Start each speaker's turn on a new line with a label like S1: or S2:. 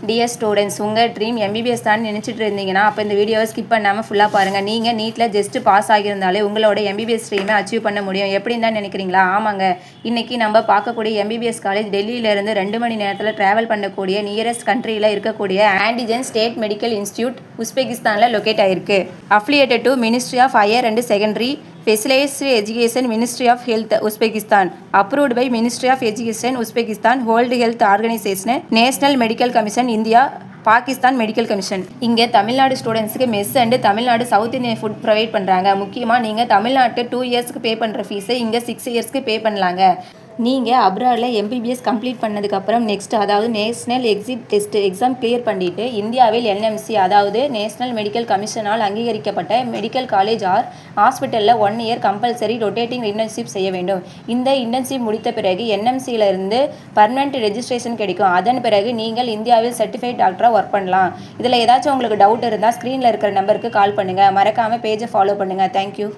S1: Dear students, உங்கள் dream MBBS தான் நினச்சிட்டு இருந்தீங்கன்னா அப்போ இந்த வீடியோவை ஸ்கிப் பண்ணாமல் ஃபுல்லாக பாருங்கள். நீங்கள் நீட்டில் ஜஸ்ட்டு பாஸ் ஆகியிருந்தாலே உங்களோட எம்பிபிஎஸ் ட்ரீமை அச்சீவ் பண்ண முடியும். எப்படின்னு தான் நினைக்கிறீங்களா? ஆமாங்க. இன்றைக்கி நம்ம பார்க்கக்கூடிய எம்பிபிஎஸ் காலேஜ் டெல்லியிலேருந்து 2 மணி நேரத்தில் ட்ராவல் பண்ணக்கூடிய நியரஸ்ட் கண்ட்ரியில் இருக்கக்கூடிய ஆண்டிஜன் ஸ்டேட் மெடிக்கல் இன்ஸ்டியூட் உஸ்பெகிஸ்தானில் லொக்கேட் ஆகிருக்கு. Affiliated to ministry of higher and secondary Specialized Education, Ministry of Health, Uzbekistan. Approved by Ministry of Education, Uzbekistan, World Health Organization, National Medical Commission, India, Pakistan medical commission. இங்கே தமிழ்நாடு ஸ்டூடெண்ட்ஸுக்கு mess and Tamil Nadu south Indian food provide பண்ணுறாங்க. முக்கியமாக நீங்கள் தமிழ்நாட்டு 2 இயர்ஸ்க்கு பே பண்ணுற ஃபீஸை இங்கே 6 இயர்ஸ்க்கு பே பண்ணலாங்க. நீங்கள் அப்ராடில் எம்பிபிஎஸ் கம்ப்ளீட் பண்ணதுக்கப்புறம் நெக்ஸ்ட் அதாவது national exit test exam clear பண்ணிவிட்டு இந்தியாவில் என்எம்சி அதாவது நேஷ்னல் மெடிக்கல் கமிஷனால் அங்கீகரிக்கப்பட்ட மெடிக்கல் காலேஜ் ஆர் ஹாஸ்பிட்டலில் 1 இயர் கம்பல்சரி ரொட்டேட்டிங் இன்டர்ன்ஷிப் செய்ய வேண்டும். இந்த இன்டர்ன்ஷிப் முடித்த பிறகு என்எம்சியிலிருந்து பர்மனெண்ட் ரெஜிஸ்ட்ரேஷன் கிடைக்கும். அதன் பிறகு நீங்கள் இந்தியாவில் சர்டிஃபைட் டாக்டராக ஒர்க் பண்ணலாம். இதில் ஏதாச்சும் உங்களுக்கு டவுட் இருந்தால் ஸ்க்ரீனில் இருக்கிற நம்பருக்கு கால் பண்ணுங்கள். மறக்காமல் பேஜை ஃபாலோ பண்ணுங்கள். தேங்க்யூ.